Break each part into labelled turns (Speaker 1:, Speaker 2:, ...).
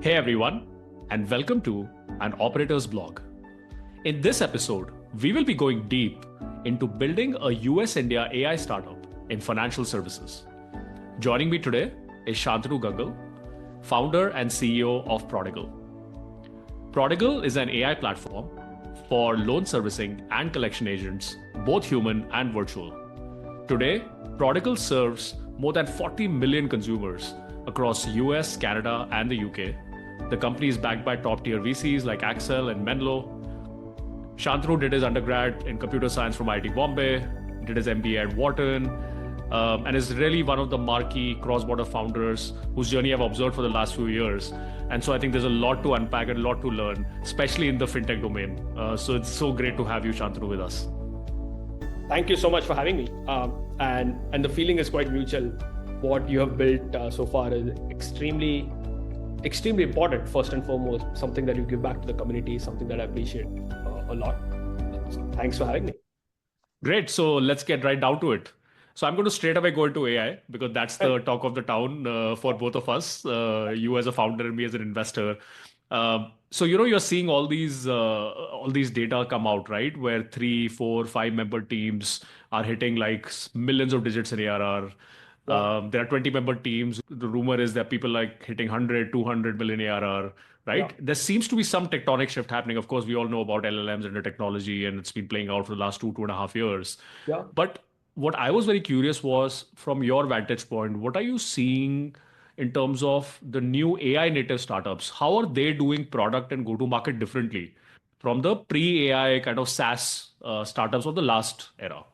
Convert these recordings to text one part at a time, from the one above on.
Speaker 1: Hey everyone, and welcome to An Operator's Blog. In this episode, we will be going deep into building a US-India AI startup in financial services. Joining me today is Shantanu Gangal, founder and CEO of Prodigal. Prodigal is an AI platform for loan servicing and collection agents, both human and virtual. Today, Prodigal serves more than 40 million consumers across US, Canada, and the UK. The company is backed by top-tier VCs like Accel and Menlo. Shantanu did his undergrad in computer science from IIT Bombay, did his MBA at Wharton, and is really one of the marquee cross-border founders whose journey I've observed for the last few years. And so I think there's a lot to unpack and a lot to learn, especially in the fintech domain. So it's so great to have you, Shantanu, with us.
Speaker 2: Thank you so much for having me. And the feeling is quite mutual. What you have built so far is extremely important, first and foremost. Something that you give back to the community, something that I appreciate a lot. So thanks for having me.
Speaker 1: Great. So let's get right down to it. So I'm going to straight away go into AI because that's the talk of the town for both of us, you as a founder and me as an investor. So you're seeing all these data come out, right? Where 3, 4, 5 member teams are hitting like millions of digits in ARR. There are 20-member teams. The rumor is that people like hitting 100, 200 million ARR, right? Yeah. There seems to be some tectonic shift happening. Of course, we all know about LLMs and the technology, and it's been playing out for the last 2.5 years.
Speaker 2: Yeah.
Speaker 1: But what I was very curious was, from your vantage point, what are you seeing in terms of the new AI native startups? How are they doing product and go-to-market differently from the pre-AI kind of SaaS startups of the last era?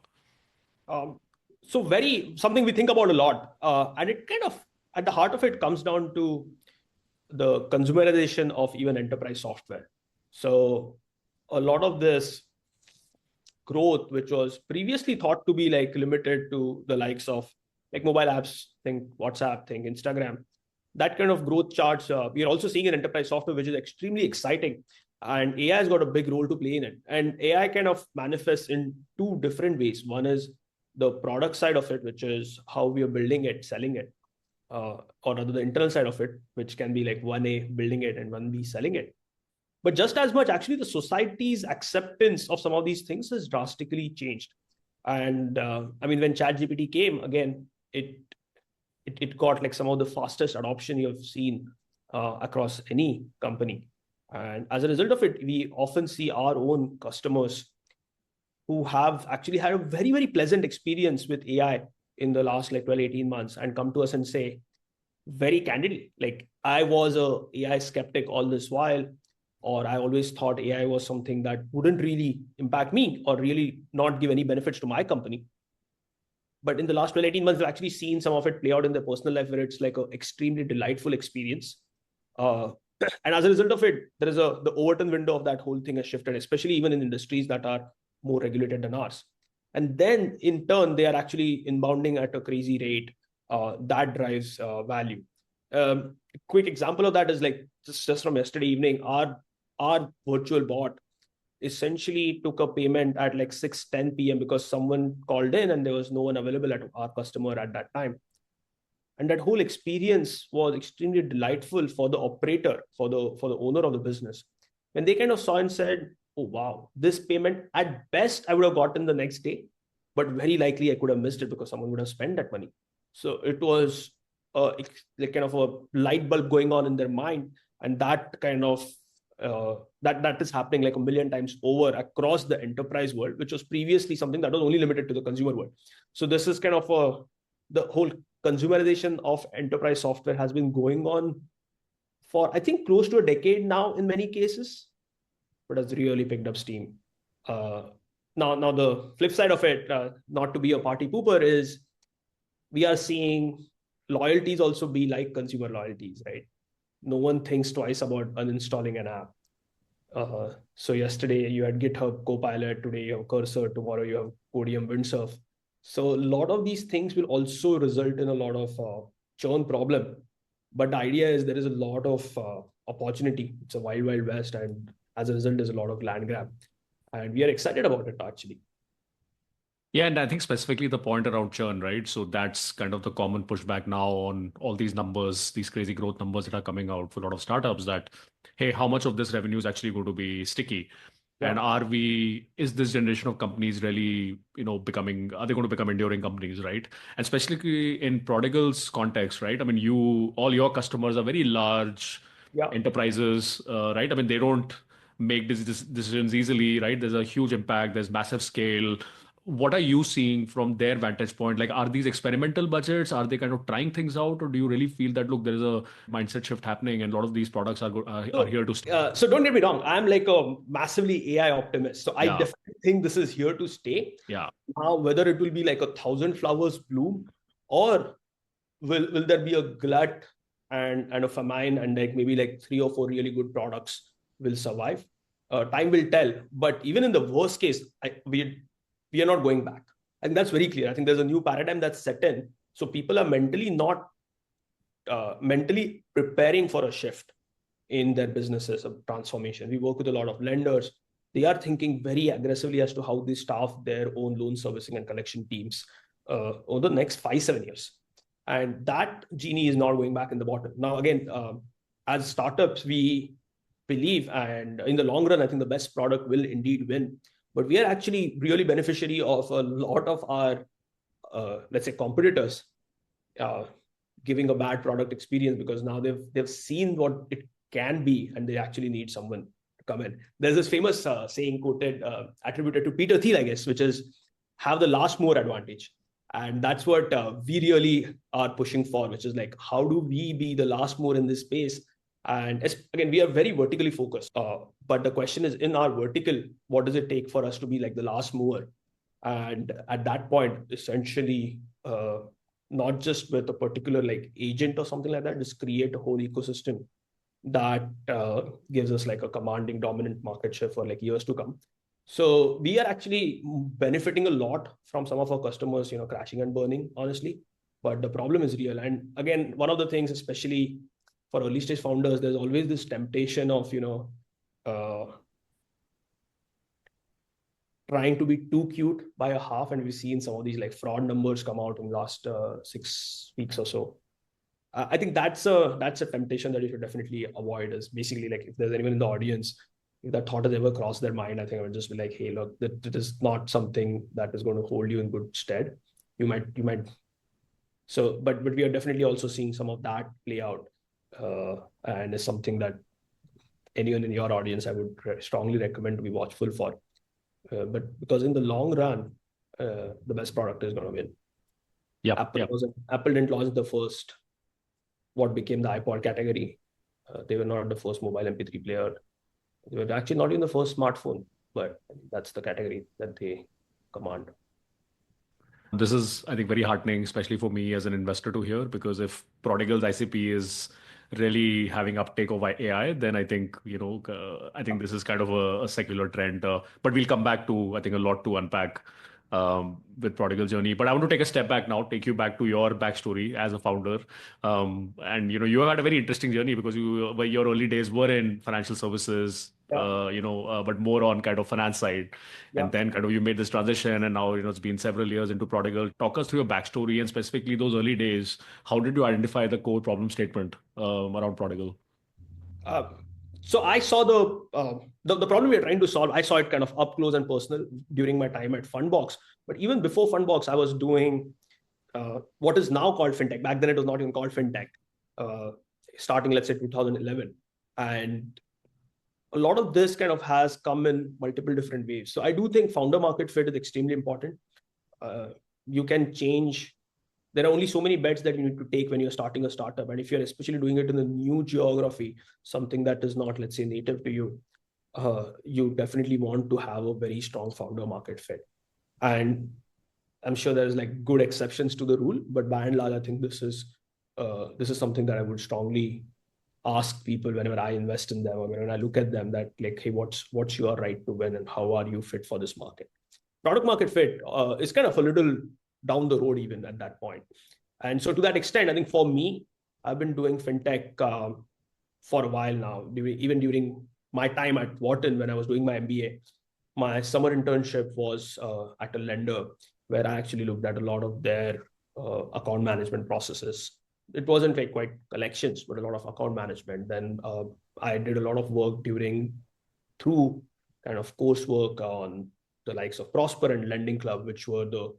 Speaker 2: So something we think about a lot, and it kind of, at the heart of it, comes down to the consumerization of even enterprise software. So a lot of this growth, which was previously thought to be like limited to the likes of like mobile apps, think WhatsApp, think Instagram, that kind of growth charts, we are also seeing in enterprise software, which is extremely exciting. And AI has got a big role to play in it. And AI kind of manifests in two different ways. One is the product side of it, which is how we are building it, selling it, or rather the internal side of it, which can be like 1A building it and 1B selling it. But just as much, actually, the society's acceptance of some of these things has drastically changed. And I mean, when ChatGPT came, again, it got like some of the fastest adoption you have seen across any company. And as a result of it, we often see our own customers who have actually had a very, very pleasant experience with AI in the last like 12, 18 months and come to us and say very candidly, like, I was a AI skeptic all this while, or I always thought AI was something that wouldn't really impact me or really not give any benefits to my company. But in the last 12, 18 months, we've actually seen some of it play out in their personal life where it's like an extremely delightful experience. And as a result of it, there is the Overton window of that whole thing has shifted, especially even in industries that are more regulated than ours. And then in turn, they are actually inbounding at a crazy rate that drives value. Quick example of that is like just from yesterday evening, our virtual bot essentially took a payment at like 6:10 p.m. because someone called in and there was no one available at our customer at that time. And that whole experience was extremely delightful for the operator, for the owner of the business. When they kind of saw and said, oh, wow, this payment at best I would have gotten the next day, but very likely I could have missed it because someone would have spent that money. So it was like kind of a light bulb going on in their mind. And that kind of, that is happening like a million times over across the enterprise world, which was previously something that was only limited to the consumer world. So this is kind of the whole consumerization of enterprise software has been going on for, I think, close to a decade now in many cases, but has really picked up steam. Now the flip side of it, not to be a party pooper, is we are seeing loyalties also be like consumer loyalties, right? No one thinks twice about uninstalling an app. So yesterday you had GitHub Copilot, today you have Cursor, tomorrow you have Podium Windsurf. So a lot of these things will also result in a lot of churn problem. But the idea is there is a lot of opportunity. It's a wild, wild west. And as a result, there's a lot of land grab. And we are excited about it, actually.
Speaker 1: Yeah, and I think specifically the point around churn, right? So that's kind of the common pushback now on all these numbers, these crazy growth numbers that are coming out for a lot of startups that, hey, how much of this revenue is actually going to be sticky?
Speaker 2: Yeah,
Speaker 1: And is this generation of companies really, are they going to become enduring companies, right? And especially in Prodigal's context, right? I mean, all your customers are very large
Speaker 2: yeah.
Speaker 1: enterprises, right? I mean, they don't make these decisions easily, right? There's a huge impact, there's massive scale. What are you seeing from their vantage point? Like, are these experimental budgets? Are they kind of trying things out, or do you really feel that look, there is a mindset shift happening, and a lot of these products are
Speaker 2: So,
Speaker 1: here to stay?
Speaker 2: so don't get me wrong. I'm like a massively AI optimist. So I
Speaker 1: Yeah,
Speaker 2: definitely think this is here to stay.
Speaker 1: yeah.
Speaker 2: Now, whether it will be like 1,000 flowers bloom, or will there be a glut and a famine, and like maybe like 3 or 4 really good products will survive? Time will tell. But even in the worst case, we are not going back. And that's very clear. I think there's a new paradigm that's set in. So people are mentally preparing for a shift in their businesses of transformation. We work with a lot of lenders. They are thinking very aggressively as to how they staff their own loan servicing and collection teams over the next 5-7 years. And that genie is not going back in the bottle. Now, again, as startups, we believe, and in the long run, I think the best product will indeed win. But we are actually really beneficiary of a lot of our, let's say, competitors uh, giving a bad product experience, because now they've seen what it can be, and they actually need someone to come in. There's this famous saying quoted, attributed to Peter Thiel, I guess, which is have the last mover advantage. And that's what we really are pushing for, which is like, how do we be the last mover in this space? And again, we are very vertically focused. But the question is, in our vertical, what does it take for us to be like the last mover? And at that point, essentially, not just with a particular like agent or something like that, just create a whole ecosystem that gives us like a commanding dominant market share for like years to come. So we are actually benefiting a lot from some of our customers, crashing and burning, honestly. But the problem is real. And again, one of the things, especially for early stage founders, there's always this temptation of, uh, trying to be too cute by a half. And we've seen some of these like fraud numbers come out in the last 6 weeks or so. I think that's a temptation that you should definitely avoid. Is basically like, if there's anyone in the audience, if that thought has ever crossed their mind, I think I would just be like, hey, look, that is not something that is going to hold you in good stead. You might. So, but we are definitely also seeing some of that play out, and is something that anyone in your audience I would strongly recommend to be watchful for. But because in the long run, the best product is going to win.
Speaker 1: Yep, yep.
Speaker 2: Apple didn't launch the first what became the iPod category. They were not the first mobile MP3 player. They were actually not even the first smartphone, but that's the category that they command.
Speaker 1: This is, I think, very heartening, especially for me as an investor to hear, because if Prodigal's ICP is really having uptake of AI, then I think, I think this is kind of a secular trend. But we'll come back to, I think, a lot to unpack with Prodigal journey. But I want to take a step back now, take you back to your backstory as a founder. And, you had a very interesting journey because your early days were in financial services,
Speaker 2: Yeah,
Speaker 1: but more on kind of finance side.
Speaker 2: yeah.
Speaker 1: And then kind of you made this transition, and now, it's been several years into Prodigal. Talk us through your backstory and specifically those early days. How did you identify the core problem statement around Prodigal?
Speaker 2: Uh, so I saw the problem we are trying to solve. I saw it kind of up close and personal during my time at Fundbox. But even before Fundbox, I was doing what is now called fintech. Back then, it was not even called fintech. Uh, Starting, let's say, 2011, and a lot of this kind of has come in multiple different ways. So I do think founder market fit is extremely important. You can change. There are only so many bets that you need to take when you're starting a startup. And if you're especially doing it in a new geography, something that is not, let's say, native to you, you definitely want to have a very strong founder market fit. And I'm sure there's like good exceptions to the rule, but by and large, I think this is something that I would strongly ask people whenever I invest in them, or when I look at them, that like, hey, what's your right to win, and how are you fit for this market? Product market fit is kind of a little down the road even at that point. And so to that extent, I think for me, I've been doing fintech for a while now. Even during my time at Wharton, when I was doing my MBA, my summer internship was at a lender. where I actually looked at a lot of their account management processes. It wasn't like quite collections, but a lot of account management. Then I did a lot of work through kind of coursework on the likes of Prosper and Lending Club, which were the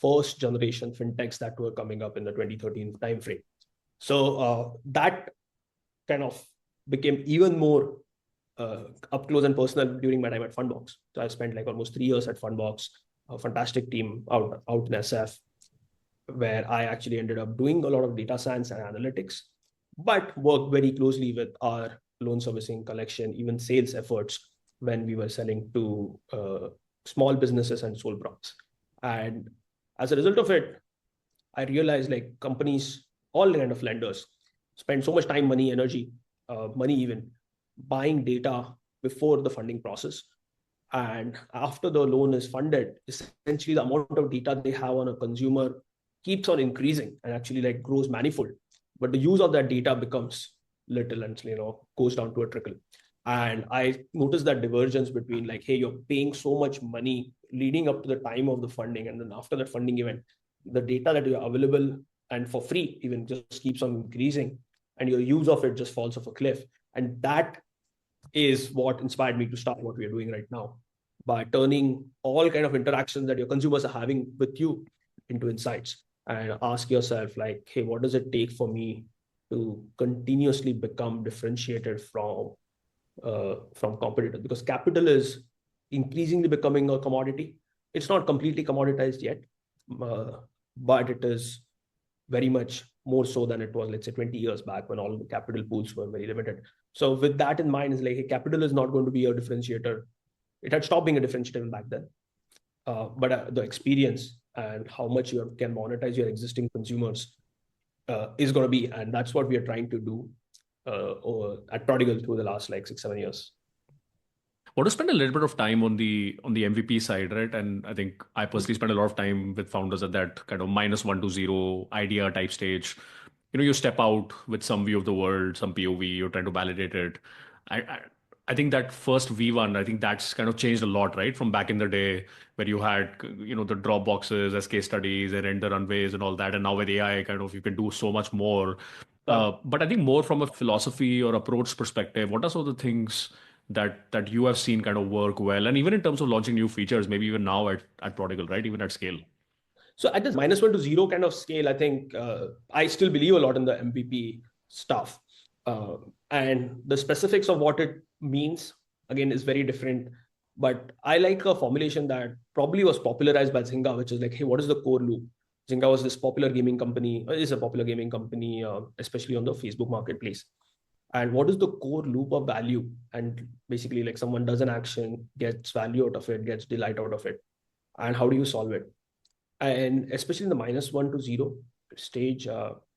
Speaker 2: first generation fintechs that were coming up in the 2013 timeframe. So that kind of became even more up close and personal during my time at Fundbox. So I spent like almost 3 years at Fundbox, a fantastic team out in SF, where I actually ended up doing a lot of data science and analytics, but worked very closely with our loan servicing, collection, even sales efforts when we were selling to small businesses and sole props. And as a result of it, I realized like companies, all kind of lenders, spend so much time, money, energy, money even, buying data before the funding process. And after the loan is funded, essentially the amount of data they have on a consumer keeps on increasing and actually like grows manifold. But the use of that data becomes little and goes down to a trickle. And I noticed that divergence between like, hey, you're paying so much money leading up to the time of the funding, and then after that funding event, the data that you're available and for free even just keeps on increasing, and your use of it just falls off a cliff. And that is what inspired me to start what we are doing right now, by turning all kind of interactions that your consumers are having with you into insights, and ask yourself like, hey, what does it take for me to continuously become differentiated from competitors? Because capital is increasingly becoming a commodity. It's not completely commoditized yet, but it is very much more so than it was, let's say, 20 years back when all the capital pools were very limited. So with that in mind, it's like, hey, capital is not going to be a differentiator. It had stopped being a differentiator back then. But the experience and how much you can monetize your existing consumers is going to be, and that's what we are trying to do at Prodigal through the last like 6-7 years.
Speaker 1: I want to spend a little bit of time on the MVP side, right? And I think I personally spend a lot of time with founders at that kind of -1 to 0 idea type stage. You step out with some view of the world, some POV, you're trying to validate it. I think that first V1, I think that's kind of changed a lot, right? From back in the day where you had, the drop boxes as case studies and render runways and all that. And now with AI, kind of, you can do so much more. But I think more from a philosophy or approach perspective, what are some of the things that you have seen kind of work well? And even in terms of launching new features, maybe even now at Prodigal, right? Even at scale.
Speaker 2: So at this -1 to 0 kind of scale, I think I still believe a lot in the MVP stuff. And the specifics of what it means, again, is very different. But I like a formulation that probably was popularized by Zynga, which is like, hey, what is the core loop? Zynga was this popular gaming company, is a popular gaming company, especially on the Facebook marketplace. And what is the core loop of value? And basically, like someone does an action, gets value out of it, gets delight out of it. And how do you solve it? And especially in the -1 to 0 stage,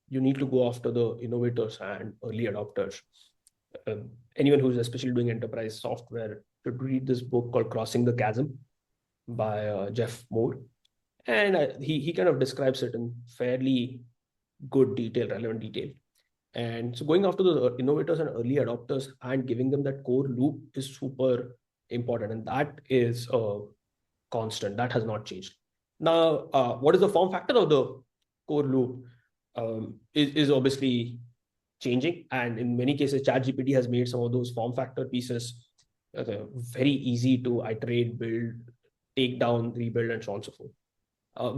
Speaker 2: you need to go after the innovators and early adopters. Anyone who's especially doing enterprise software should read this book called Crossing the Chasm by Jeff Moore. And he kind of describes it in fairly good detail, relevant detail. And so going after the innovators and early adopters and giving them that core loop is super important. And that is a constant. That has not changed. Now, what is the form factor of the core loop is obviously changing. And in many cases, ChatGPT has made some of those form factor pieces very easy to iterate, build, take down, rebuild, and so on and so forth.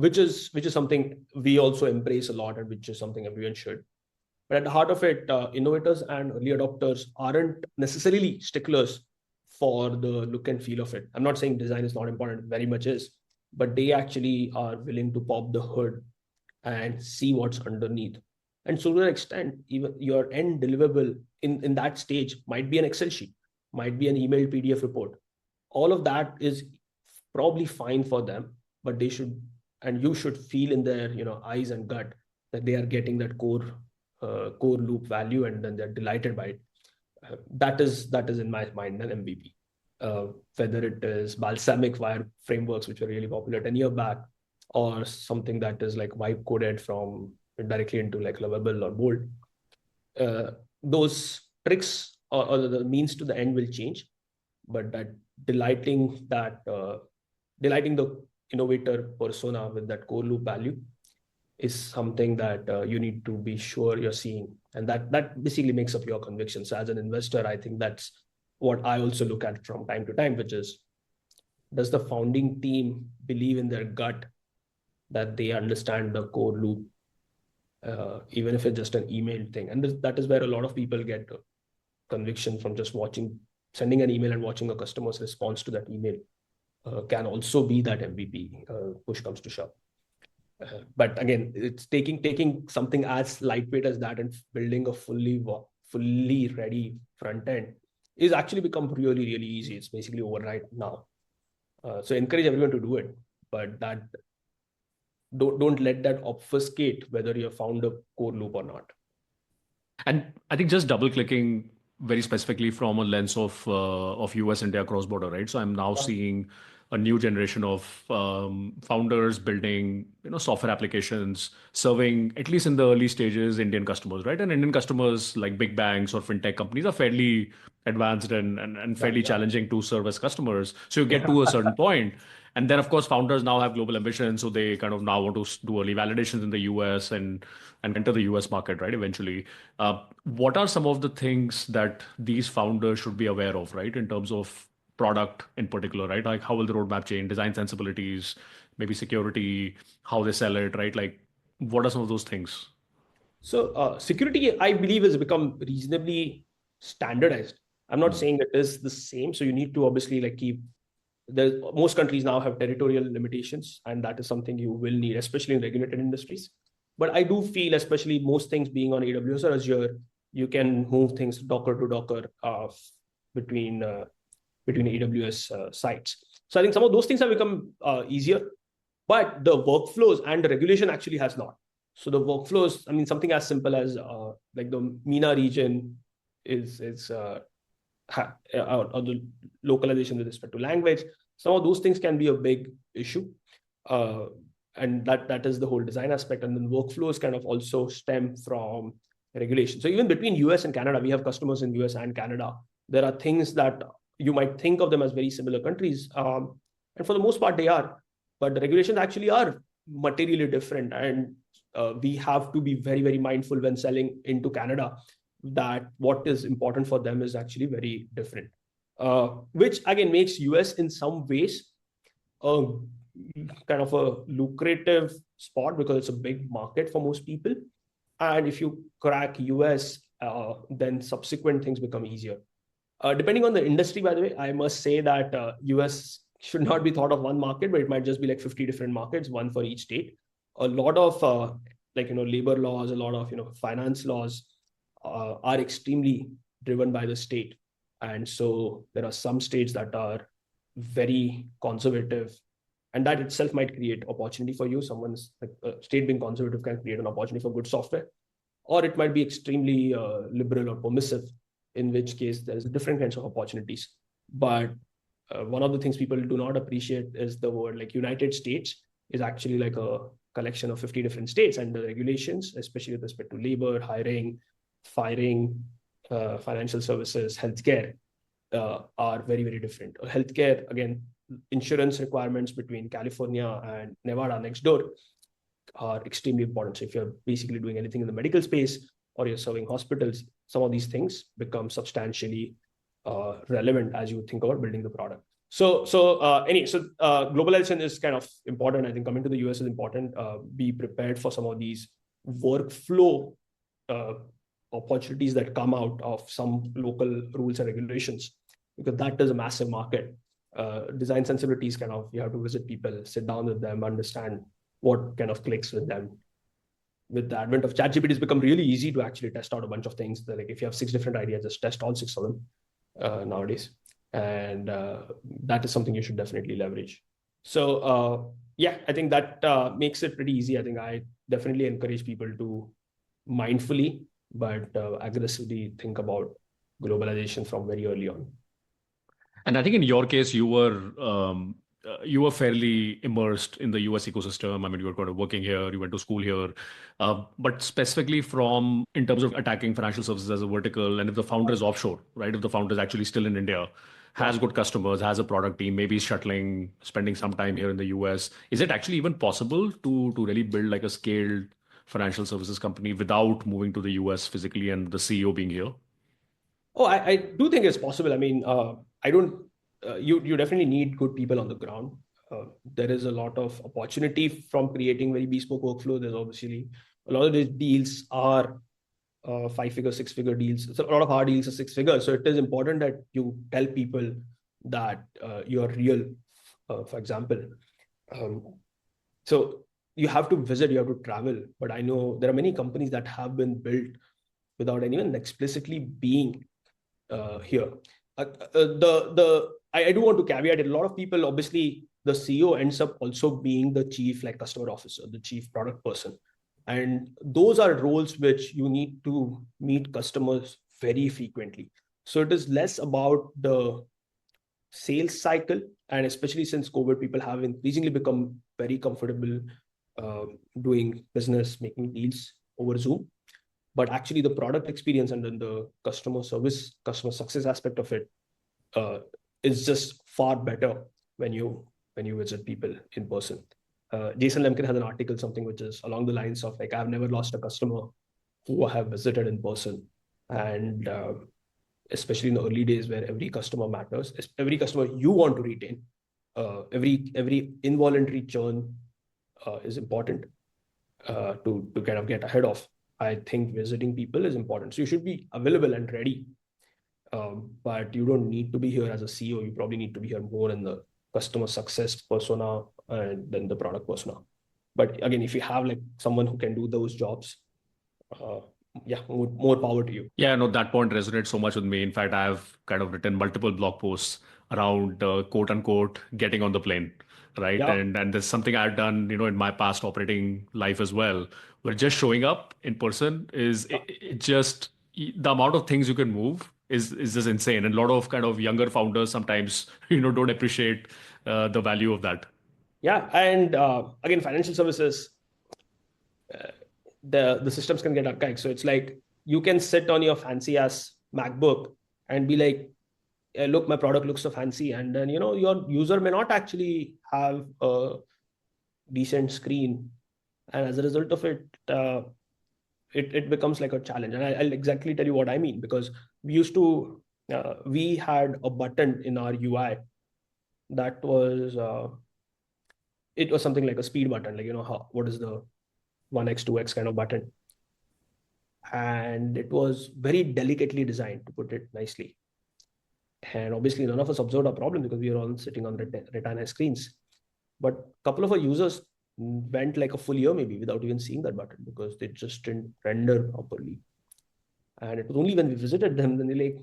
Speaker 2: Which is something we also embrace a lot, and which is something everyone should. But at the heart of it, innovators and early adopters aren't necessarily sticklers for the look and feel of it. I'm not saying design is not important, it very much is, but they actually are willing to pop the hood and see what's underneath. And so to that extent, even your end deliverable in that stage might be an Excel sheet, might be an emailed PDF report. All of that is probably fine for them, but they should, and you should feel in their eyes and gut that they are getting that core loop value, and then they're delighted by it. That is in my mind an MVP. Whether it is balsamic wire frameworks, which were really popular 10 years back, or something that is like vibe coded from directly into like Lovable or Bold. Those tricks or the means to the end will change, but that delighting the innovator persona with that core loop value is something that you need to be sure you're seeing, and that basically makes up your conviction. So as an investor, I think that's what I also look at from time to time, which is, does the founding team believe in their gut that they understand the core loop, even if it's just an email thing? And that is where a lot of people get conviction from just sending an email and watching a customer's response to that email. Can also be that MVP, push comes to shove. But again, it's taking something as lightweight as that and building a fully ready front end is actually become really, really easy. It's basically overnight now. So encourage everyone to do it, but that don't let that obfuscate whether you have found a core loop or not.
Speaker 1: And I think just double clicking very specifically from a lens of US India cross border, right? So I'm now seeing a new generation of founders building software applications, serving at least in the early stages Indian customers, right? And Indian customers like big banks or fintech companies are fairly advanced and fairly challenging to serve as customers. So you get to a certain point. And then, of course, founders now have global ambitions, so they kind of now want to do early validations in the US and enter the US market, right? Eventually, what are some of the things that these founders should be aware of, right, in terms of product in particular, right? Like how will the roadmap change, design sensibilities, maybe security, how they sell it, right? Like what are some of those things?
Speaker 2: So security, I believe, has become reasonably standardized. I'm not saying it is the same. So you need to obviously like keep most countries now have territorial limitations, and that is something you will need, especially in regulated industries. But I do feel, especially most things being on AWS or Azure, you can move things Docker to Docker between AWS sites. So I think some of those things have become easier, but the workflows and the regulation actually has not. So the workflows, I mean, something as simple as like the MENA region is or the localization with respect to language. Some of those things can be a big issue. And that is the whole design aspect. And then workflows kind of also stem from regulation. So even between US and Canada, we have customers in US and Canada. There are things that you might think of them as very similar countries. And for the most part, they are. But the regulations actually are materially different. And we have to be very, very mindful when selling into Canada that what is important for them is actually very different, which again makes US in some ways kind of a lucrative spot because it's a big market for most people. And if you crack US, then subsequent things become easier. Depending on the industry, by the way, I must say that US should not be thought of one market, but it might just be like 50 different markets, one for each state. A lot of labor laws, a lot of finance laws are extremely driven by the state. And so there are some states that are very conservative, and that itself might create opportunity for you. Someone's state being conservative can create an opportunity for good software, or it might be extremely liberal or permissive, in which case there's different kinds of opportunities. But one of the things people do not appreciate is the word like United States is actually like a collection of 50 different states, and the regulations, especially with respect to labor, hiring, firing, financial services, healthcare, are very, very different. Healthcare, again, insurance requirements between California and Nevada next door are extremely important. So if you're basically doing anything in the medical space or you're serving hospitals, some of these things become substantially relevant as you think about building the product. So globalization is kind of important. I think coming to the US is important. Be prepared for some of these workflow opportunities that come out of some local rules and regulations, because that is a massive market. Design sensibilities, kind of, you have to visit people, sit down with them, understand what kind of clicks with them. With the advent of ChatGPT, it's become really easy to actually test out a bunch of things. Like if you have 6 different ideas, just test all 6 of them nowadays. And that is something you should definitely leverage. So I think that makes it pretty easy. I think I definitely encourage people to mindfully but aggressively think about globalization from very early on.
Speaker 1: And I think in your case, you were fairly immersed in the US ecosystem. I mean, you were kind of working here, you went to school here, but specifically in terms of attacking financial services as a vertical, and if the founder is offshore, right? If the founder is actually still in India, has good customers, has a product team, maybe shuttling, spending some time here in the US. Is it actually even possible to really build like a scaled financial services company without moving to the US physically and the CEO being here?
Speaker 2: Oh, I do think it's possible. I mean, I don't. You definitely need good people on the ground. There is a lot of opportunity from creating very bespoke workflow. There's obviously a lot of these deals are 5-figure, 6-figure deals. So a lot of our deals are 6-figure. So it is important that you tell people that you're real. For example, um, so you have to visit, you have to travel. But I know there are many companies that have been built without anyone explicitly being here. I do want to caveat it. A lot of people, obviously, the CEO ends up also being the chief like customer officer, the chief product person, and those are roles which you need to meet customers very frequently. So it is less about the sales cycle, and especially since COVID, people have increasingly become very comfortable doing business, making deals over Zoom. But actually the product experience and then the customer service, customer success aspect of it uh, is just far better when you visit people in person. Jason Lemkin has an article, something which is along the lines of like, I've never lost a customer who I have visited in person. And especially in the early days where every customer matters, every customer you want to retain, every involuntary churn is important to kind of get ahead of. I think visiting people is important. So you should be available and ready. But you don't need to be here as a CEO. You probably need to be here more in the customer success persona and then the product persona. But again, if you have like someone who can do those jobs, uh, yeah, more power to you.
Speaker 1: Yeah, no, that point resonates so much with me. In fact, I've kind of written multiple blog posts around quote unquote getting on the plane, right?
Speaker 2: Yeah,
Speaker 1: And there's something I've done, in my past operating life as well, where just showing up in person is it just the amount of things you can move is just insane. And a lot of kind of younger founders sometimes don't appreciate the value of that.
Speaker 2: yeah. And again, financial services, the systems can get archaic. So it's like you can sit on your fancy ass MacBook and be like, look, my product looks so fancy, and then your user may not actually have a decent screen, and as a result of it, it becomes like a challenge. And I'll exactly tell you what I mean, because we had a button in our UI that was it was something like a speed button, like what is the 1x 2x kind of button, and it was very delicately designed, to put it nicely. And obviously none of us observed a problem because we were all sitting on retina screens. But a couple of our users went like a full year maybe without even seeing that button because they just didn't render properly. And it was only when we visited them, then they're like,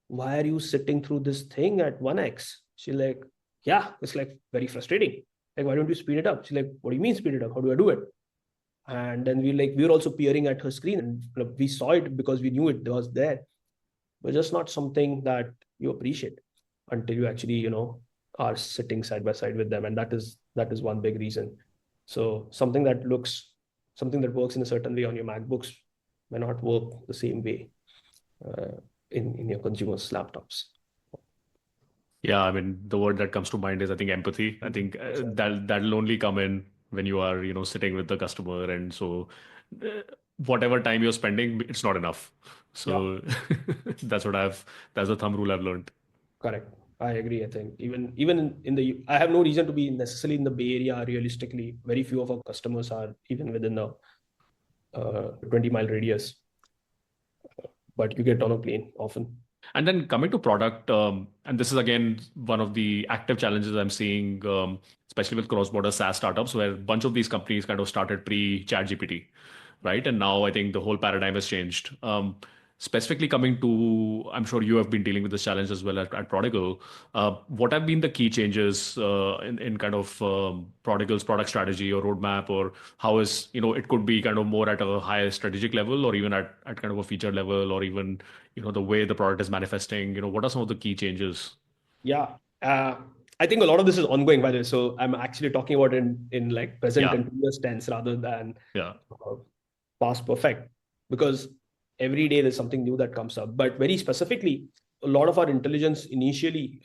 Speaker 2: why are you sitting through this thing at 1x? She's like, yeah, it's like very frustrating. Like, why don't you speed it up? She's like, what do you mean speed it up? How do I do it? And then we were also peering at her screen, and we saw it because we knew it was there, but just not something that you appreciate until you actually are sitting side by side with them. And that is one big reason. So something that works in a certain way on your MacBooks may not work the same way uh, in your consumers laptops.
Speaker 1: Yeah, I mean, the word that comes to mind is, I think, empathy. I think that'll only come in when you are, sitting with the customer, and so uh, whatever time you're spending, it's not enough.
Speaker 2: Yeah,
Speaker 1: So that's what that's the thumb rule I've learned.
Speaker 2: correct. I agree. I think even in the I have no reason to be necessarily in the Bay Area. Realistically, very few of our customers are even within the 20-mile radius, but you get on a plane often.
Speaker 1: And then coming to product, and this is again one of the active challenges I'm seeing, especially with cross-border SaaS startups, where a bunch of these companies kind of started pre-ChatGPT, right? And now I think the whole paradigm has changed. Specifically coming to, I'm sure you have been dealing with this challenge as well at Prodigal. What have been the key changes in kind of Prodigal's product strategy or roadmap, or how is, it could be kind of more at a higher strategic level, or even at kind of a feature level, or even, the way the product is manifesting, what are some of the key changes?
Speaker 2: Yeah. I think a lot of this is ongoing, by the way. So I'm actually talking about in like present
Speaker 1: Yeah.
Speaker 2: continuous tense rather than
Speaker 1: Yeah.
Speaker 2: uh, past perfect, because every day there's something new that comes up. But very specifically, a lot of our intelligence initially,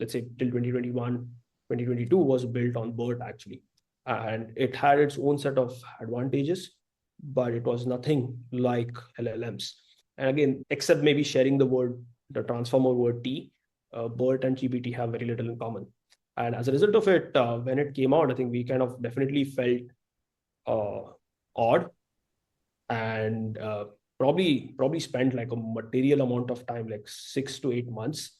Speaker 2: let's say till 2021, 2022 was built on BERT actually. And it had its own set of advantages, but it was nothing like LLMs. And again, except maybe sharing the transformer word T, BERT and GPT have very little in common. And as a result of it, when it came out, I think we kind of definitely felt odd, and probably spent like a material amount of time, like 6 to 8 months,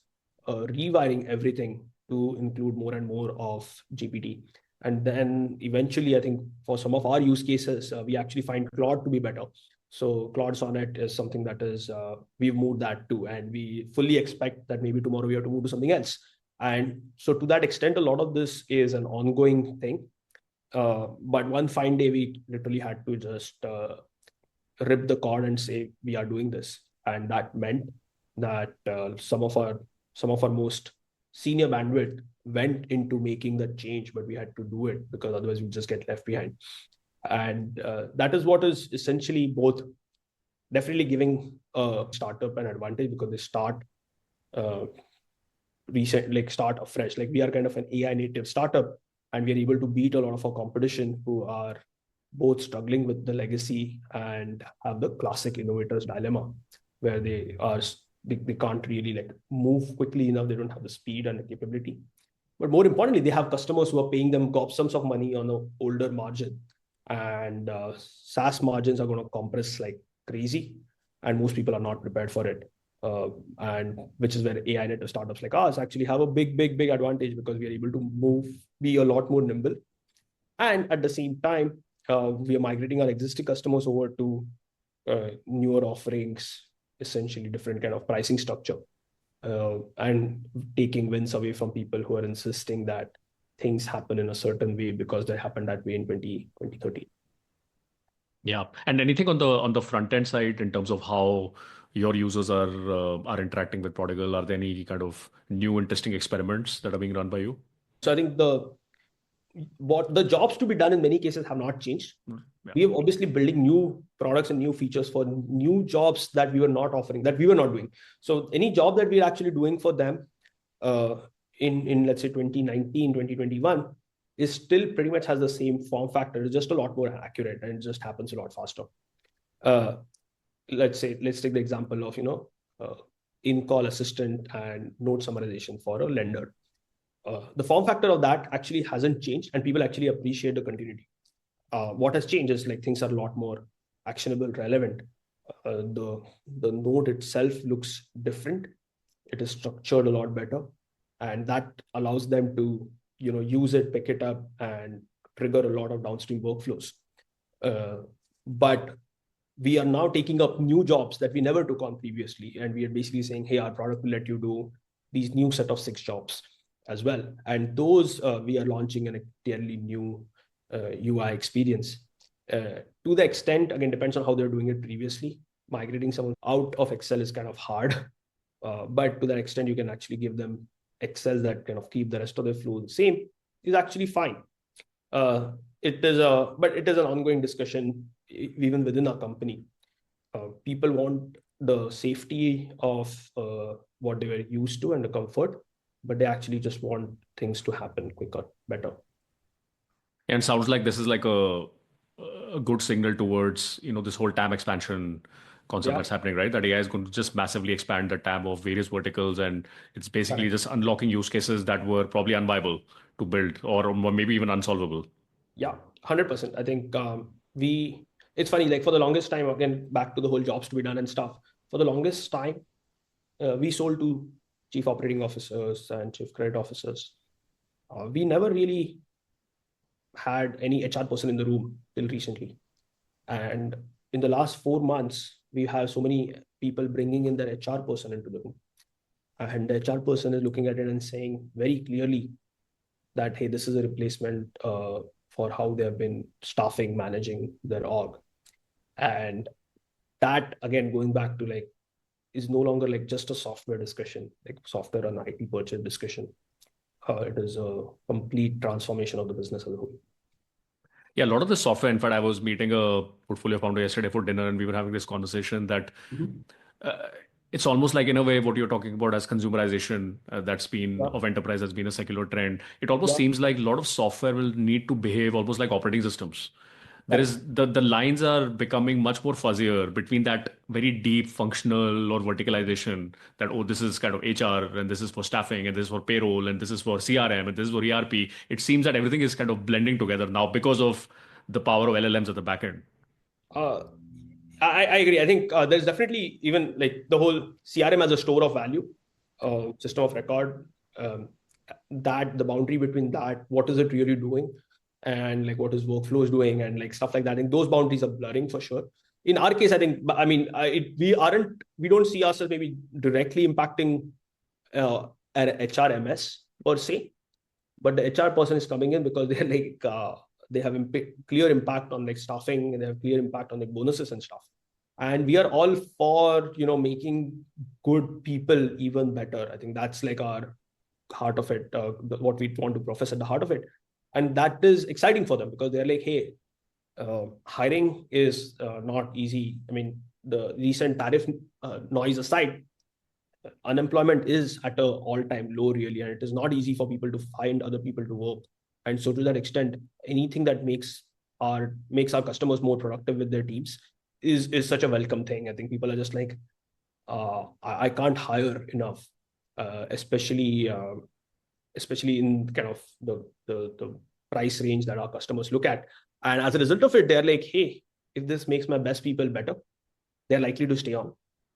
Speaker 2: rewiring everything to include more and more of GPT. And then eventually, I think for some of our use cases, we actually find Claude to be better. So Claude Sonnet is something that is, we've moved that to, and we fully expect that maybe tomorrow we have to move to something else. And so to that extent, a lot of this is an ongoing thing. But one fine day, we literally had to just rip the cord and say we are doing this, and that meant that some of our most senior bandwidth went into making that change, but we had to do it because otherwise we just get left behind. And that is what is essentially both definitely giving a startup an advantage, because they start start afresh. Like we are kind of an AI native startup, and we are able to beat a lot of our competition who are both struggling with the legacy and have the classic innovators dilemma, where they can't really like move quickly enough. They don't have the speed and the capability. But more importantly, they have customers who are paying them gobsums of money on an older margin, and SaaS margins are going to compress like crazy, and most people are not prepared for it. And which is where AI native startups like us actually have a big advantage, because we are able to be a lot more nimble. And at the same time, we are migrating our existing customers over to newer offerings, essentially different kind of pricing structure, and taking wins away from people who are insisting that things happen in a certain way because they happened that way in 2030.
Speaker 1: Yeah. And anything on the front end side in terms of how your users are interacting with Prodigal? Are there any kind of new interesting experiments that are being run by you?
Speaker 2: So I think what the jobs to be done in many cases have not changed. Yeah. We are obviously building new products and new features for new jobs that we were not offering, that we were not doing. So any job that we're actually doing for them in let's say 2019, 2021 is still pretty much has the same form factor. It's just a lot more accurate, and it just happens a lot faster. Let's take the example of in-call assistant and note summarization for a lender. The form factor of that actually hasn't changed, and people actually appreciate the continuity. What has changed is like things are a lot more actionable, relevant. The note itself looks different. It is structured a lot better, and that allows them to use it, pick it up, and trigger a lot of downstream workflows. But we are now taking up new jobs that we never took on previously, and we are basically saying, hey, our product will let you do these new set of 6 jobs as well. And those we are launching in a entirely new UI experience. To the extent, again, depends on how they're doing it previously. Migrating someone out of Accel is kind of hard, but to that extent, you can actually give them Accel that kind of keep the rest of the flow the same, is actually fine. But it is an ongoing discussion even within our company. People want the safety of what they were used to and the comfort, but they actually just want things to happen quicker, better.
Speaker 1: And sounds like this is like a good signal towards this whole TAM expansion concept that's happening, right? That AI is going to just massively expand the TAM of various verticals, and it's basically just unlocking use cases that were probably unviable to build, or maybe even unsolvable.
Speaker 2: Yeah, 100%. I think it's funny, like for the longest time, again, back to the whole jobs to be done and stuff. For the longest time, we sold to chief operating officers and chief credit officers. We never really had any HR person in the room till recently. And in the last 4 months, we have so many people bringing in their HR person into the room. And the HR person is looking at it and saying very clearly that, hey, this is a replacement for how they have been staffing, managing their org. And that, again, going back to like, is no longer like just a software discussion, like software and IT purchase discussion. It is a complete transformation of the business as a whole.
Speaker 1: Yeah, a lot of the software. In fact, I was meeting a portfolio founder yesterday for dinner, and we were having this conversation that It's almost like, in a way, what you're talking about as consumerization, that's been
Speaker 2: Yeah,
Speaker 1: of enterprise has been a secular trend. It almost
Speaker 2: yeah,
Speaker 1: seems like a lot of software will need to behave almost like operating systems. There
Speaker 2: correct.
Speaker 1: is the lines are becoming much more fuzzier between that very deep functional or verticalization that, oh, this is kind of HR and this is for staffing and this is for payroll and this is for CRM and this is for ERP. It seems that everything is kind of blending together now because of the power of LLMs at the back end.
Speaker 2: Uh, I agree. I think there's definitely even like the whole CRM as a store of value, system of record. Um, that the boundary between that, what is it really doing, and like what is workflows doing, and like stuff like that. I think those boundaries are blurring for sure. In our case, I think, I mean, we don't see ourselves maybe directly impacting an HRMS per se, but the HR person is coming in because they're like they have clear impact on like staffing, and they have clear impact on like bonuses and stuff. And we are all for making good people even better. I think that's like our heart of it, what we want to profess at the heart of it, and that is exciting for them because they're like, hey, hiring is not easy. I mean, the recent tariff noise aside, unemployment is at an all-time low really, and it is not easy for people to find other people to work. And so to that extent, anything that makes our customers more productive with their teams is such a welcome thing. I think people are just like, I can't hire enough, especially in kind of the price range that our customers look at. And as a result of it, they're like, hey, if this makes my best people better, they're likely to stay on.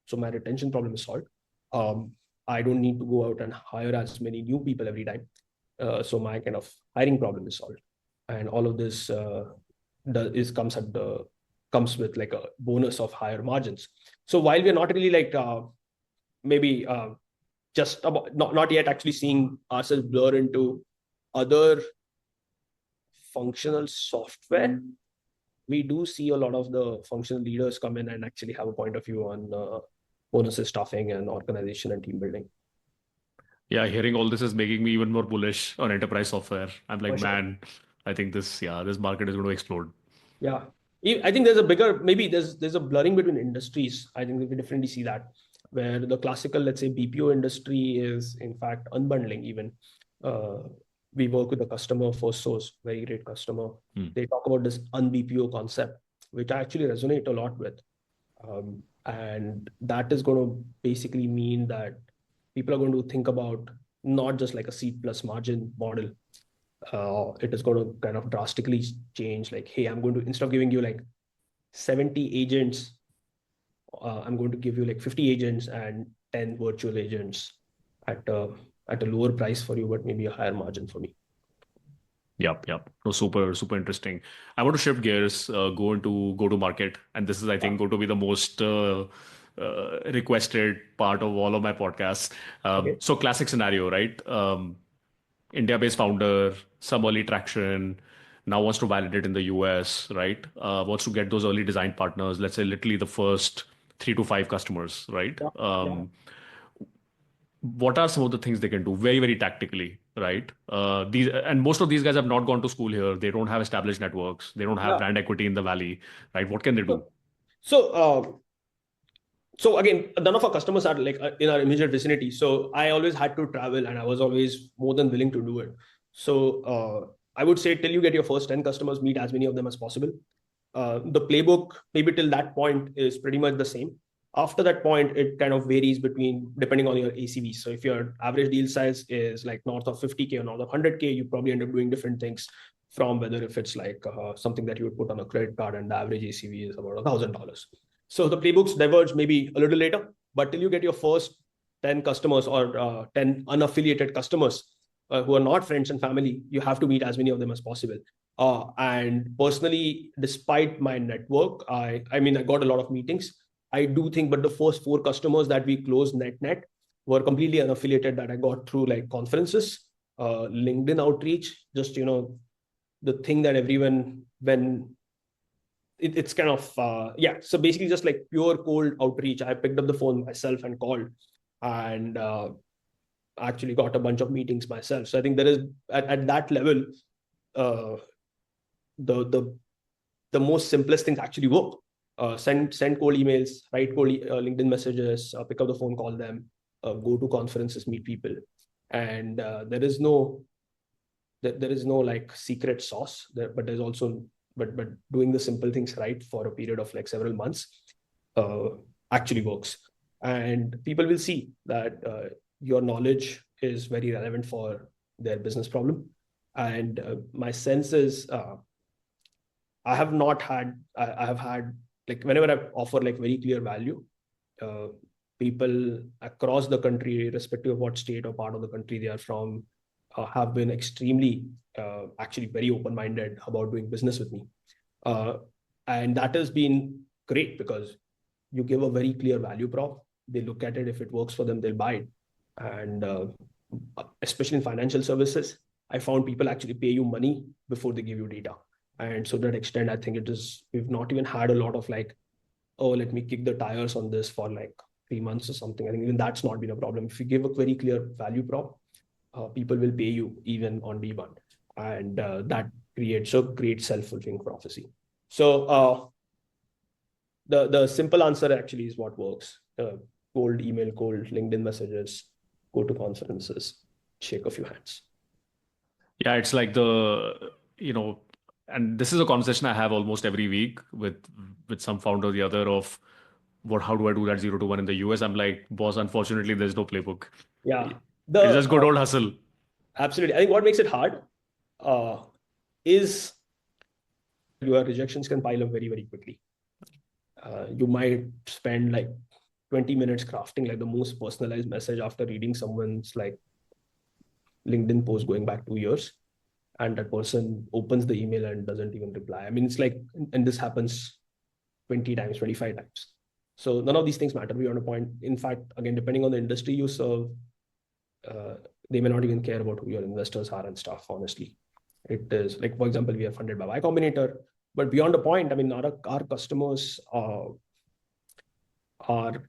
Speaker 2: So my retention problem is solved. um, I don't need to go out and hire as many new people every time. So my kind of hiring problem is solved. And all of this comes with like a bonus of higher margins. So while we're not really like maybe just about not yet actually seeing ourselves blur into other functional software, we do see a lot of the functional leaders come in and actually have a point of view on bonuses, staffing, and organization and team building.
Speaker 1: Yeah, hearing all this is making me even more bullish on enterprise software. I'm like,
Speaker 2: For sure.
Speaker 1: man, I think this market is going to explode.
Speaker 2: Yeah. I think there's a bigger, maybe there's a blurring between industries. I think we definitely see that, where the classical, let's say, BPO industry is in fact unbundling even. Uh, we work with a customer, First Source, very great customer. They talk about this un-BPO concept, which I actually resonate a lot with. And that is going to basically mean that people are going to think about not just like a seat plus margin model. It is going to kind of drastically change. Like, hey, I'm going to, instead of giving you like 70 agents, I'm going to give you like 50 agents and 10 virtual agents at a lower price for you, but maybe a higher margin for me.
Speaker 1: Yep. No, super, super interesting. I want to shift gears, go into go to market, and this is, I
Speaker 2: Yeah.
Speaker 1: think, going to be the most requested part of all of my podcasts.
Speaker 2: Okay.
Speaker 1: So, classic scenario, right? India-based founder, some early traction, now wants to validate in the US, right? Wants to get those early design partners. Let's say literally the first 3 to 5 customers, right?
Speaker 2: Yeah. Yeah.
Speaker 1: What are some of the things they can do very, very tactically, right? These and most of these guys have not gone to school here. They don't have established networks. They don't have
Speaker 2: Yeah.
Speaker 1: brand equity in the valley, right? What can they do?
Speaker 2: So, so again, none of our customers are like in our immediate vicinity. So I always had to travel, and I was always more than willing to do it. So I would say till you get your first 10 customers, meet as many of them as possible. The playbook, maybe till that point, is pretty much the same. After that point, it kind of varies depending on your ACV. So if your average deal size is like north of 50K or north of 100K, you probably end up doing different things, from whether if it's like something that you would put on a credit card and the average ACV is about $1,000. So the playbooks diverge maybe a little later, but till you get your first 10 customers or 10 unaffiliated customers who are not friends and family, you have to meet as many of them as possible. And personally, despite my network, I mean, I got a lot of meetings. I do think, but the first 4 customers that we closed net were completely unaffiliated, that I got through like conferences, LinkedIn outreach, just, the thing that everyone, when it's kind of, yeah. So basically just like pure cold outreach. I picked up the phone myself and called, and actually got a bunch of meetings myself. So I think there is at that level, uh, the most simplest things actually work. send cold emails, write cold LinkedIn messages, pick up the phone, call them, go to conferences, meet people. And there is no like secret sauce there, but there's also but doing the simple things right for a period of like several months actually works. And people will see that your knowledge is very relevant for their business problem. And my sense is I have had like, whenever I offer like very clear value, people across the country, irrespective of what state or part of the country they are from, have been extremely actually very open-minded about doing business with me. And that has been great because you give a very clear value prop. They look at it. If it works for them, they'll buy it. And especially in financial services, I found people actually pay you money before they give you data. And so to that extent, I think we've not even had a lot of like, oh, let me kick the tires on this for like 3 months or something. I think even that's not been a problem. If you give a very clear value prop, people will pay you even on day one. And that creates a great self-fulfilling prophecy. So the simple answer actually is what works. Cold email, cold LinkedIn messages, go to conferences, shake a few hands.
Speaker 1: Yeah, it's like and this is a conversation I have almost every week with some founder or the other of how do I do that 0 to 1 in the US? I'm like, boss, unfortunately, there's no playbook.
Speaker 2: Yeah.
Speaker 1: It's just good old hustle.
Speaker 2: Absolutely. I think what makes it hard is your rejections can pile up very, very quickly. You might spend like 20 minutes crafting like the most personalized message after reading someone's like LinkedIn post going back 2 years. And that person opens the email and doesn't even reply. I mean, it's like, and this happens 20 times, 25 times. So none of these things matter beyond a point. In fact, again, depending on the industry you serve, they may not even care about who your investors are and stuff, honestly. It is like, for example, we are funded by Y Combinator, but beyond a point, I mean, our customers are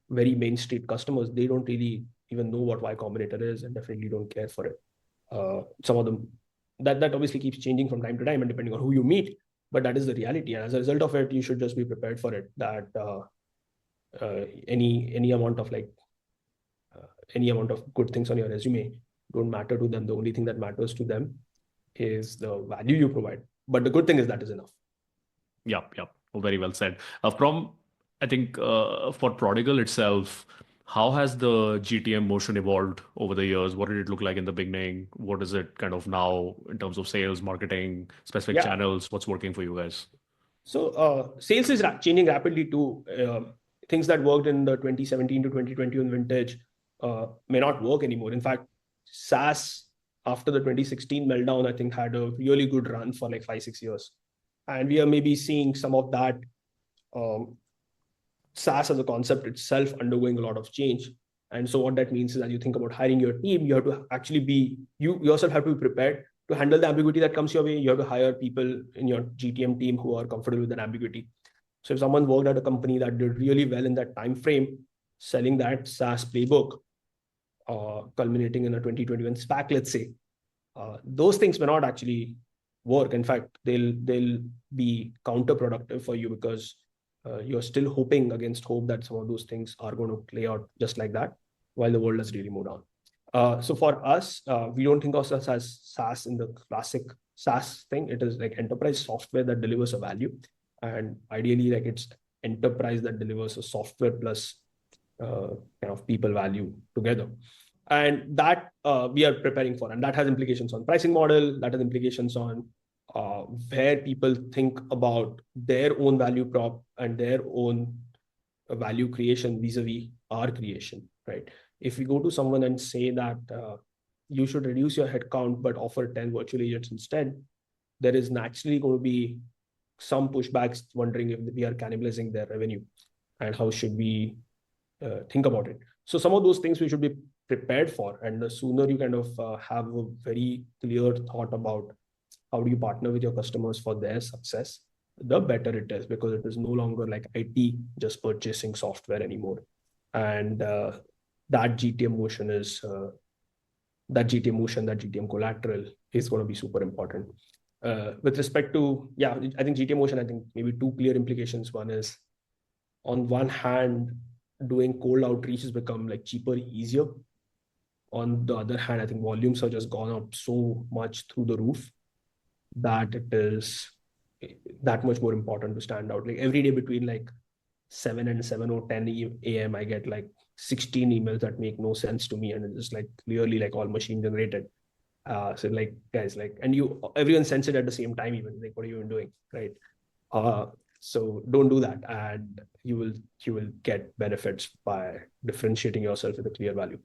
Speaker 2: very main street customers. They don't really even know what Y Combinator is and definitely don't care for it. Some of them, that obviously keeps changing from time to time and depending on who you meet, but that is the reality. And as a result of it, you should just be prepared for it, that any amount of good things on your resume don't matter to them. The only thing that matters to them is the value you provide. But the good thing is that is enough.
Speaker 1: Yep. Oh, very well said. I think for Prodigal itself, how has the GTM motion evolved over the years? What did it look like in the beginning? What is it kind of now in terms of sales, marketing, specific channels? What's working for you guys?
Speaker 2: So sales is changing rapidly too. Things that worked in the 2017 to 2021 vintage may not work anymore. In fact, SaaS after the 2016 meltdown, I think had a really good run for like 5-6 years. And we are maybe seeing some of that SaaS as a concept itself undergoing a lot of change. And so what that means is that you think about hiring your team, you have to actually you yourself have to be prepared to handle the ambiguity that comes your way. You have to hire people in your GTM team who are comfortable with that ambiguity. So if someone worked at a company that did really well in that time frame, selling that SaaS playbook, culminating in a 2021 SPAC, let's say, those things may not actually work. In fact, they'll be counterproductive for you because you're still hoping against hope that some of those things are going to play out just like that while the world has really moved on. So for us, we don't think of us as SaaS in the classic SaaS thing. It is like enterprise software that delivers a value. And ideally, like it's enterprise that delivers a software plus kind of people value together. And that we are preparing for. And that has implications on pricing model, that has implications on where people think about their own value prop and their own value creation vis-a-vis our creation, right? If we go to someone and say that you should reduce your headcount but offer 10 virtual agents instead, there is naturally going to be some pushbacks wondering if we are cannibalizing their revenue and how should we think about it. So some of those things we should be prepared for. And the sooner you kind of have a very clear thought about how do you partner with your customers for their success, the better it is, because it is no longer like IT just purchasing software anymore. And that GTM motion, that GTM collateral is going to be super important. With respect to, I think GTM motion, I think maybe two clear implications. One is on one hand, doing cold outreach has become like cheaper, easier. On the other hand, I think volumes have just gone up so much through the roof that it is that much more important to stand out. Like every day between like 7 and 7 or 10 a.m., I get like 16 emails that make no sense to me, and it's just like clearly like all machine generated. So like guys, like, and everyone sends it at the same time, even like, what are you even doing, right? So don't do that, and you will get benefits by differentiating yourself with a clear value.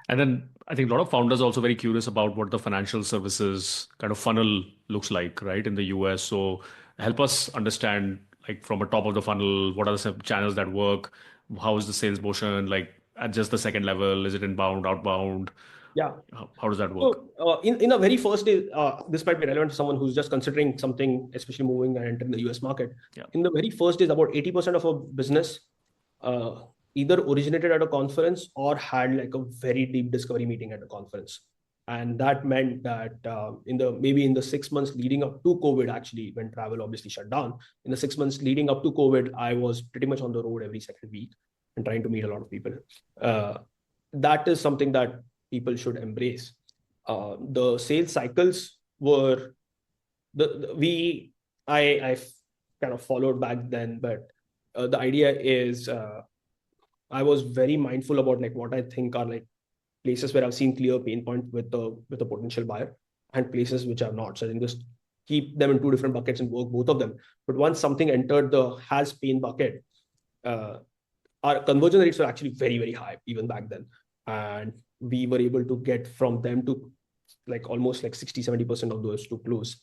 Speaker 1: And then I think a lot of founders are also very curious about what the financial services kind of funnel looks like, right, in the US. So help us understand, like from a top of the funnel, what are the channels that work? How is the sales motion? Like at just the second level, is it inbound, outbound?
Speaker 2: Yeah.
Speaker 1: How does that work?
Speaker 2: So in a very first day, this might be relevant to someone who's just considering something, especially moving and entering the US market.
Speaker 1: Yeah.
Speaker 2: In the very first days, about 80% of a business either originated at a conference or had like a very deep discovery meeting at a conference. And that meant that in the 6 months leading up to COVID, actually, when travel obviously shut down, in the 6 months leading up to COVID, I was pretty much on the road every second week and trying to meet a lot of people. That is something that people should embrace. The sales cycles were I kind of followed back then, but the idea is I was very mindful about like what I think are like places where I've seen clear pain point with a potential buyer, and places which are not. So I think just keep them in two different buckets and work both of them. But once something entered the has pain bucket, our conversion rates were actually very, very high even back then. And we were able to get from them to like almost like 60-70% of those to close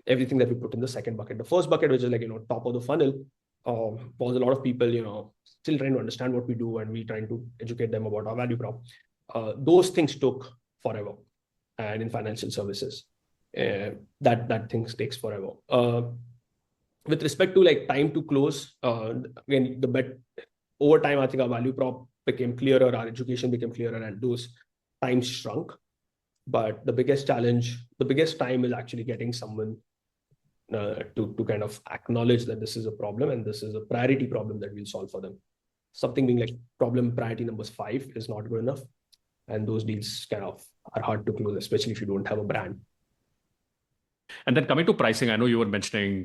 Speaker 2: everything that we put in the second bucket. The first bucket, which is like, top of the funnel, was a lot of people, still trying to understand what we do, and we trying to educate them about our value prop. Those things took forever. And in financial services, that things takes forever. With respect to like time to close, again, over time, I think our value prop became clearer, our education became clearer, and those times shrunk. But the biggest time is actually getting someone to kind of acknowledge that this is a problem and this is a priority problem that we'll solve for them. Something being like problem priority numbers 5 is not good enough. And those deals kind of are hard to close, especially if you don't have a brand.
Speaker 1: And then coming to pricing, I know you were mentioning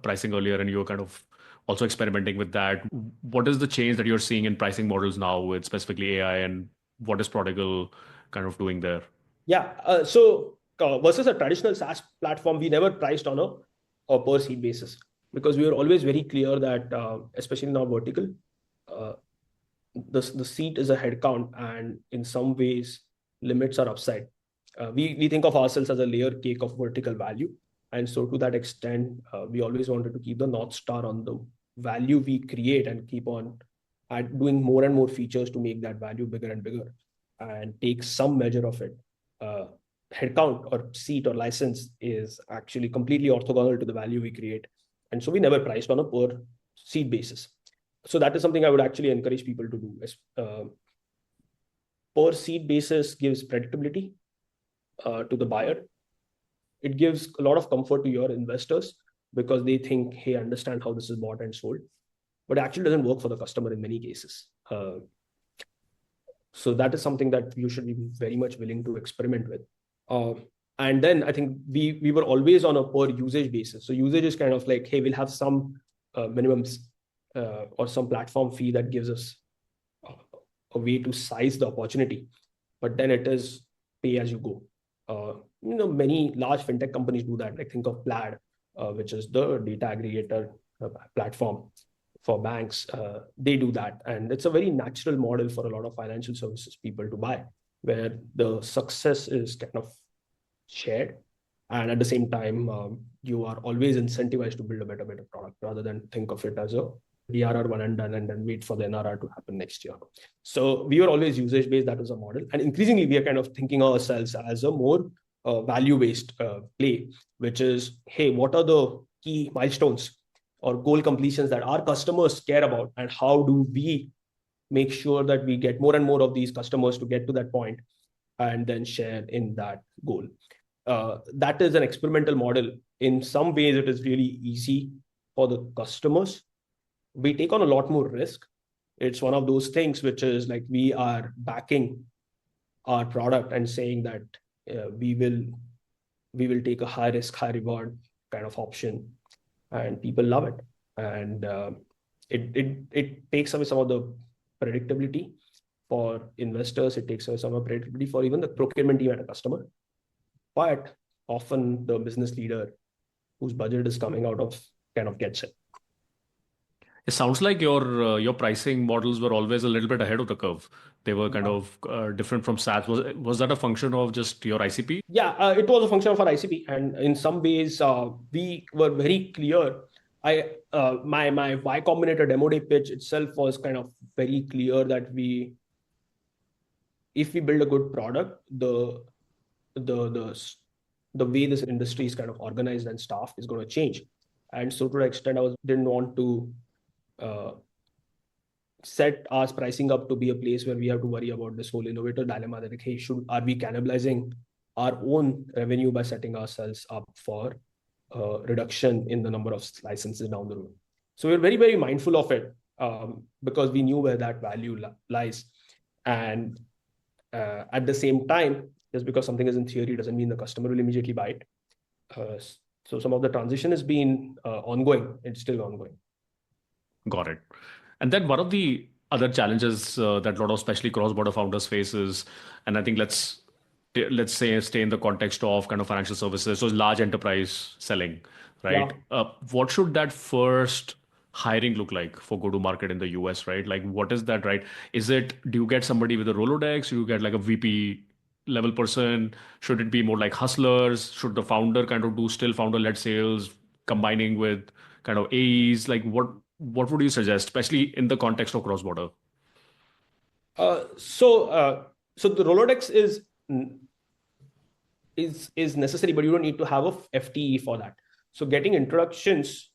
Speaker 1: pricing earlier, and you were kind of also experimenting with that. What is the change that you're seeing in pricing models now with specifically AI, and what is Prodigal kind of doing there?
Speaker 2: Yeah. So versus a traditional SaaS platform, we never priced on a per seat basis, because we were always very clear that, especially in our vertical, the seat is a headcount, and in some ways limits are upside. We think of ourselves as a layer cake of vertical value. And so to that extent, we always wanted to keep the North Star on the value we create and keep on doing more and more features to make that value bigger and bigger, and take some measure of it. Headcount or seat or license is actually completely orthogonal to the value we create. And so we never priced on a per seat basis. So that is something I would actually encourage people to do. Per seat basis gives predictability to the buyer. It gives a lot of comfort to your investors, because they think, hey, I understand how this is bought and sold. But it actually doesn't work for the customer in many cases. So that is something that you should be very much willing to experiment with. And then I think we were always on a per usage basis. So usage is kind of like, hey, we'll have some minimums or some platform fee that gives us a way to size the opportunity. But then it is pay as you go. Many large fintech companies do that. Like think of Plaid, which is the data aggregator platform for banks. They do that. And it's a very natural model for a lot of financial services people to buy, where the success is kind of shared. And at the same time, you are always incentivized to build a better product, rather than think of it as a DRR one and done and then wait for the NRR to happen next year. So we were always usage-based. That was a model. And increasingly, we are kind of thinking of ourselves as a more value-based play, which is, hey, what are the key milestones or goal completions that our customers care about? And how do we make sure that we get more and more of these customers to get to that point and then share in that goal? That is an experimental model. In some ways, it is really easy for the customers, we take on a lot more risk. It's one of those things which is like we are backing our product and saying that we will take a high risk, high reward kind of option, and people love it. And it takes away some of the predictability for investors. It takes away some of the predictability for even the procurement team at a customer. But often the business leader whose budget is coming out of kind of gets it.
Speaker 1: It sounds like your pricing models were always a little bit ahead of the curve. They were kind of different from SaaS. Was that a function of just your ICP?
Speaker 2: Yeah, it was a function of our ICP, and in some ways we were very clear. My Y Combinator demo day pitch itself was kind of very clear that if we build a good product, the way this industry is kind of organized and staffed is going to change. And so to the extent didn't want to set our pricing up to be a place where we have to worry about this whole innovator dilemma that, hey, are we cannibalizing our own revenue by setting ourselves up for reduction in the number of licenses down the road? So we're very, very mindful of it because we knew where that value lies. And at the same time, just because something is in theory doesn't mean the customer will immediately buy it. So some of the transition has been ongoing. It's still ongoing.
Speaker 1: Got it. And then one of the other challenges that a lot of especially cross-border founders faces, and I think let's say stay in the context of kind of financial services, so large enterprise selling, right?
Speaker 2: Yeah.
Speaker 1: What should that first hiring look like for go-to-market in the US, right? Like what is that, right? Do you get somebody with a Rolodex? Do you get like a VP level person? Should it be more like hustlers? Should the founder kind of do still founder-led sales combining with kind of AEs? Like what would you suggest, especially in the context of cross-border?
Speaker 2: So the Rolodex is necessary, but you don't need to have a FTE for that. So getting introductions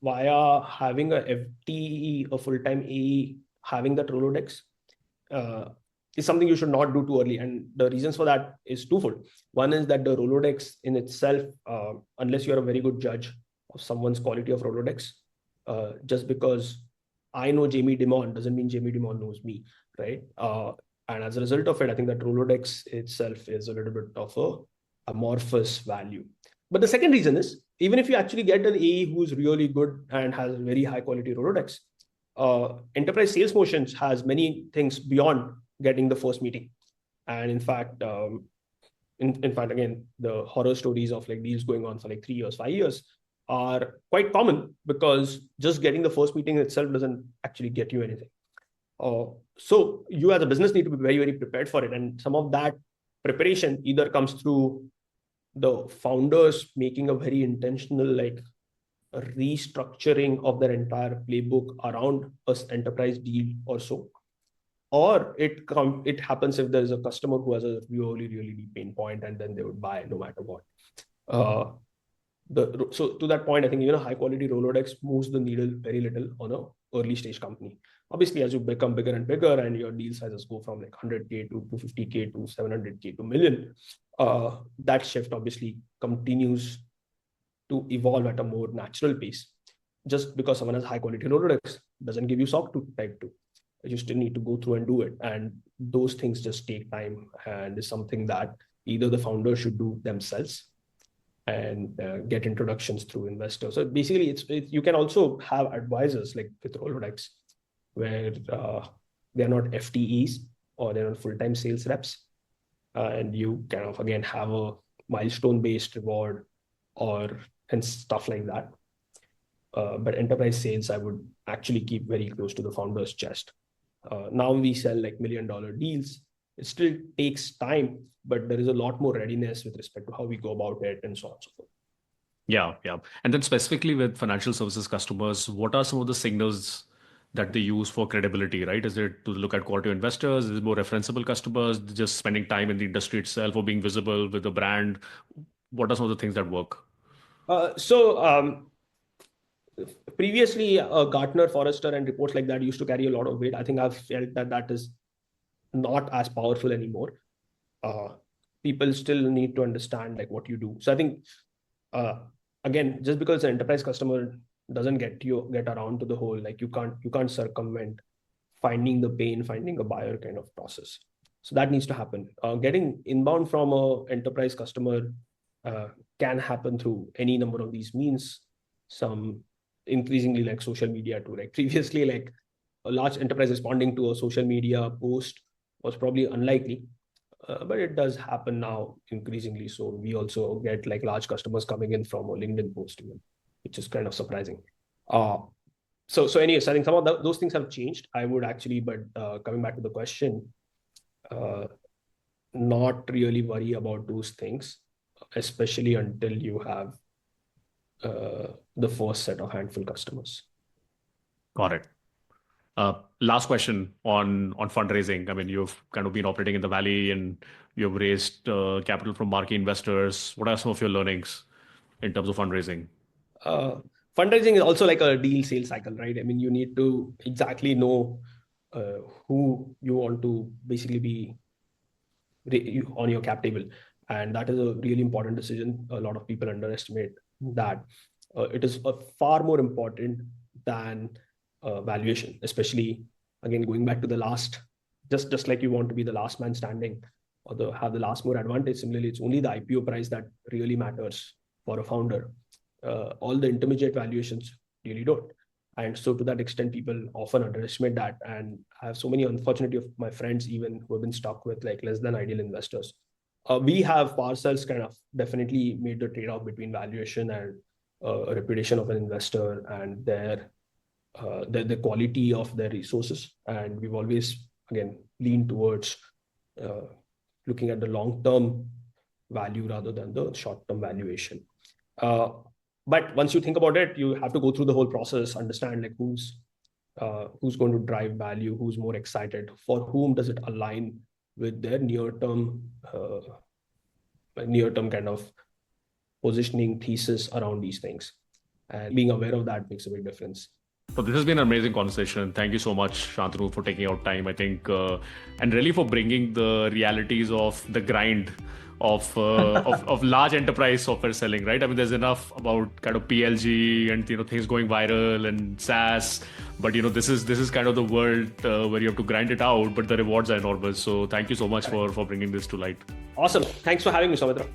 Speaker 2: via having a FTE, a full-time AE, having that Rolodex is something you should not do too early. And the reasons for that is twofold. One is that the Rolodex in itself, unless you're a very good judge of someone's quality of Rolodex, just because I know Jamie Dimon doesn't mean Jamie Dimon knows me, right? And as a result of it, I think that Rolodex itself is a little bit of a amorphous value. But the second reason is, even if you actually get an AE who's really good and has very high quality Rolodex, enterprise sales motions has many things beyond getting the first meeting. And in fact, again, the horror stories of like deals going on for like 3 years, 5 years are quite common because just getting the first meeting itself doesn't actually get you anything. So you as a business need to be very, very prepared for it. And some of that preparation either comes through the founders making a very intentional like a restructuring of their entire playbook around an enterprise deal or so, or it happens if there's a customer who has a really, really deep pain point and then they would buy no matter what. So to that point, I think even a high quality Rolodex moves the needle very little on a early stage company. Obviously, as you become bigger and bigger and your deal sizes go from like 100K to 250K to 700K to million, that shift obviously continues to evolve at a more natural pace. Just because someone has high quality Rolodex doesn't give you SOC 2 type 2. You still need to go through and do it. And those things just take time and is something that either the founder should do themselves and get introductions through investors. So basically, you can also have advisors like with Rolodex, where they're not FTEs or they're not full-time sales reps, and you kind of again have a milestone-based reward and stuff like that. But enterprise sales, I would actually keep very close to the founder's chest. Now we sell like $1 million deals. It still takes time, but there is a lot more readiness with respect to how we go about it and so on and so forth.
Speaker 1: Yeah. And then specifically with financial services customers, what are some of the signals that they use for credibility, right? Is it to look at quality investors? Is it more referenceable customers, just spending time in the industry itself or being visible with the brand? What are some of the things that work?
Speaker 2: Previously, Gartner, Forrester, and reports like that used to carry a lot of weight. I think I've felt that is not as powerful anymore. People still need to understand like what you do. So I think, again, just because it's an enterprise customer doesn't get around to the whole, like you can't circumvent finding the pain, finding a buyer kind of process. So that needs to happen. Getting inbound from a enterprise customer can happen through any number of these means. Some increasingly like social media too. Like previously, like a large enterprise responding to a social media post was probably unlikely, but it does happen now increasingly. So we also get like large customers coming in from a LinkedIn post even, which is kind of surprising. So anyways, I think some of those things have changed. I would actually, but coming back to the question, not really worry about those things, especially until you have the first set of handful customers.
Speaker 1: Got it. Last question on fundraising. I mean, you've kind of been operating in the Valley and you've raised capital from marquee investors. What are some of your learnings in terms of fundraising?
Speaker 2: Fundraising is also like a deal sales cycle, right? I mean, you need to exactly know who you want to basically be on your cap table. And that is a really important decision. A lot of people underestimate that. It is far more important than valuation, especially, again, going back to the last, just like you want to be the last man standing or have the last more advantage. Similarly, it's only the IPO price that really matters for a founder. All the intermediate valuations really don't. And so to that extent, people often underestimate that. And I have so many, unfortunately, of my friends even who have been stuck with like less than ideal investors. We have ourselves kind of definitely made the trade-off between valuation and a reputation of an investor and the quality of their resources. And we've always, again, leaned towards looking at the long-term value rather than the short-term valuation. But once you think about it, you have to go through the whole process, understand like who's going to drive value, who's more excited, for whom does it align with their near-term kind of positioning thesis around these things. And being aware of that makes a big difference.
Speaker 1: So this has been an amazing conversation. Thank you so much, Shantanu, for taking out time, I think, and really for bringing the realities of the grind of large enterprise software selling, right? I mean, there's enough about kind of PLG and things going viral and SaaS, but this is kind of the world where you have to grind it out, but the rewards are enormous. So thank you so much for bringing this to light.
Speaker 2: Awesome. Thanks for having me, Soumitra.